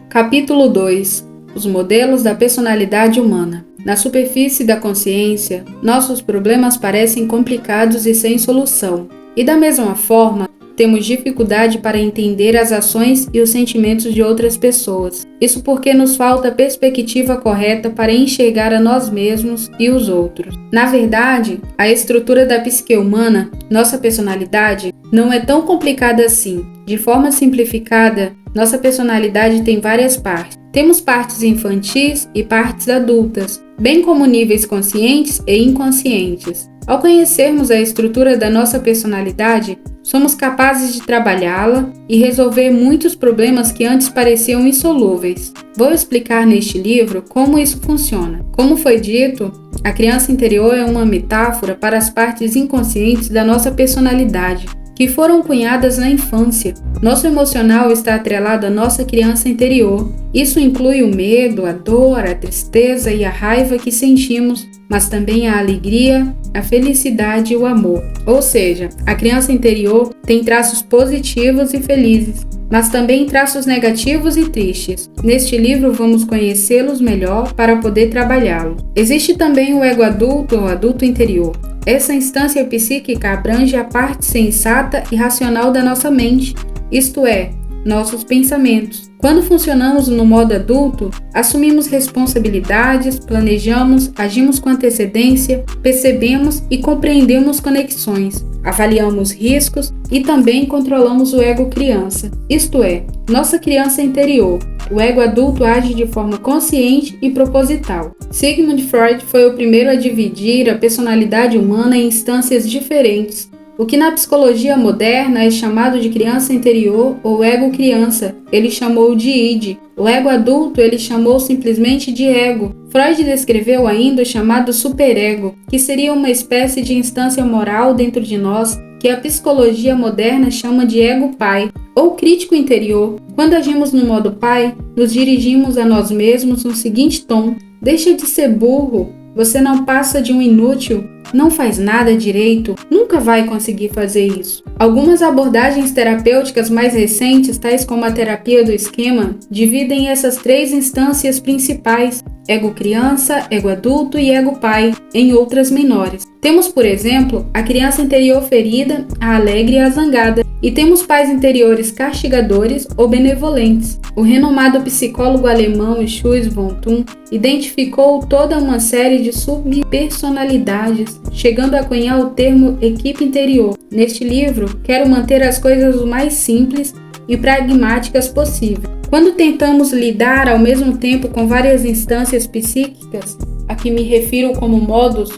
Capítulo 2. Os modelos da personalidade humana. Na superfície da consciência, nossos problemas parecem complicados e sem solução. E da mesma forma, temos dificuldade para entender as ações e os sentimentos de outras pessoas. Isso porque nos falta perspectiva correta para enxergar a nós mesmos e os outros. Na verdade, a estrutura da psique humana, nossa personalidade, não é tão complicada assim. De forma simplificada, nossa personalidade tem várias partes. Temos partes infantis e partes adultas, bem como níveis conscientes e inconscientes. Ao conhecermos a estrutura da nossa personalidade, somos capazes de trabalhá-la e resolver muitos problemas que antes pareciam insolúveis. Vou explicar neste livro como isso funciona. Como foi dito, a criança interior é uma metáfora para as partes inconscientes da nossa personalidade, que foram cunhadas na infância. Nosso emocional está atrelado à nossa criança interior. Isso inclui o medo, a dor, a tristeza e a raiva que sentimos, mas também a alegria, a felicidade e o amor. Ou seja, a criança interior tem traços positivos e felizes, mas também traços negativos e tristes. Neste livro vamos conhecê-los melhor para poder trabalhá-los. Existe também o ego adulto ou adulto interior. Essa instância psíquica abrange a parte sensata e racional da nossa mente, isto é, nossos pensamentos. Quando funcionamos no modo adulto, assumimos responsabilidades, planejamos, agimos com antecedência, percebemos e compreendemos conexões, avaliamos riscos e também controlamos o ego criança, isto é, nossa criança interior. O ego adulto age de forma consciente e proposital. Sigmund Freud foi o primeiro a dividir a personalidade humana em instâncias diferentes. O que na psicologia moderna é chamado de criança interior ou ego criança, ele chamou de id. O ego adulto ele chamou simplesmente de ego. Freud descreveu ainda o chamado superego, que seria uma espécie de instância moral dentro de nós, que a psicologia moderna chama de ego pai, ou crítico interior. Quando agimos no modo pai, nos dirigimos a nós mesmos no seguinte tom: deixa de ser burro, você não passa de um inútil, não faz nada direito, nunca vai conseguir fazer isso. Algumas abordagens terapêuticas mais recentes, tais como a terapia do esquema, dividem essas três instâncias principais, ego criança, ego adulto e ego pai, em outras menores. Temos, por exemplo, a criança interior ferida, a alegre e a zangada, e temos pais interiores castigadores ou benevolentes. O renomado psicólogo alemão Schulz von Thun identificou toda uma série de subpersonalidades, chegando a cunhar o termo equipe interior. Neste livro, quero manter as coisas o mais simples e pragmáticas possível. Quando tentamos lidar ao mesmo tempo com várias instâncias psíquicas, a que me refiro como modos,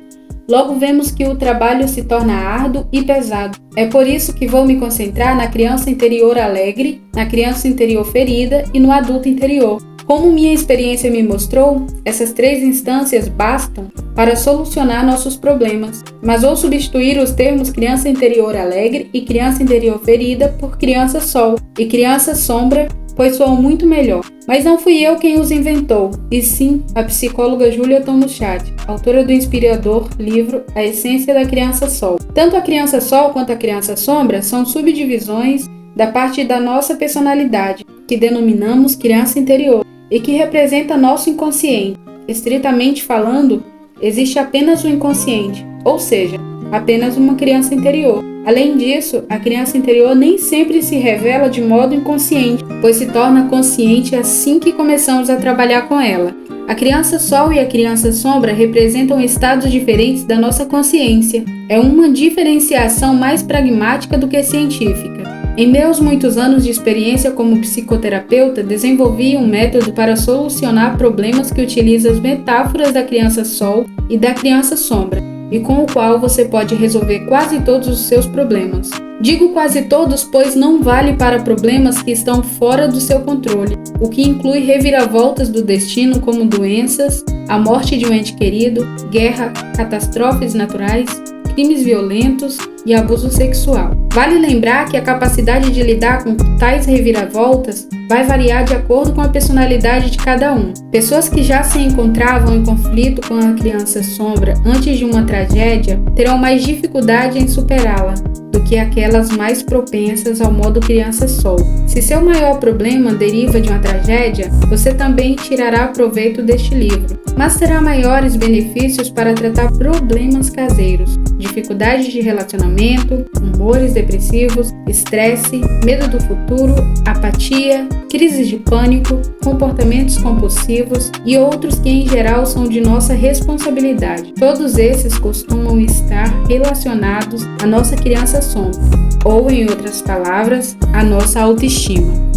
logo vemos que o trabalho se torna árduo e pesado. É por isso que vou me concentrar na criança interior alegre, na criança interior ferida e no adulto interior. Como minha experiência me mostrou, essas três instâncias bastam para solucionar nossos problemas. Mas vou substituir os termos criança interior alegre e criança interior ferida por criança sol e criança sombra, pois soam muito melhor. Mas não fui eu quem os inventou, e sim a psicóloga Julia Tomuschat, autora do inspirador livro A Essência da Criança Sol. Tanto a criança sol quanto a criança sombra são subdivisões da parte da nossa personalidade, que denominamos criança interior, e que representa nosso inconsciente. Estritamente falando, existe apenas o inconsciente, ou seja, apenas uma criança interior. Além disso, a criança interior nem sempre se revela de modo inconsciente, pois se torna consciente assim que começamos a trabalhar com ela. A criança sol e a criança sombra representam estados diferentes da nossa consciência. É uma diferenciação mais pragmática do que científica. Em meus muitos anos de experiência como psicoterapeuta, desenvolvi um método para solucionar problemas que utiliza as metáforas da criança sol e da criança sombra, e com o qual você pode resolver quase todos os seus problemas. Digo quase todos, pois não vale para problemas que estão fora do seu controle, o que inclui reviravoltas do destino como doenças, a morte de um ente querido, guerra, catástrofes naturais, crimes violentos e abuso sexual. Vale lembrar que a capacidade de lidar com tais reviravoltas vai variar de acordo com a personalidade de cada um. Pessoas que já se encontravam em conflito com a criança sombra antes de uma tragédia terão mais dificuldade em superá-la do que aquelas mais propensas ao modo criança sol. Se seu maior problema deriva de uma tragédia, você também tirará proveito deste livro, mas terá maiores benefícios para tratar problemas caseiros, dificuldades de relacionamento, humores depressivos, estresse, medo do futuro, apatia, crises de pânico, comportamentos compulsivos e outros que em geral são de nossa responsabilidade. Todos esses costumam estar relacionados à nossa criança sombra, ou em outras palavras, à nossa autoestima.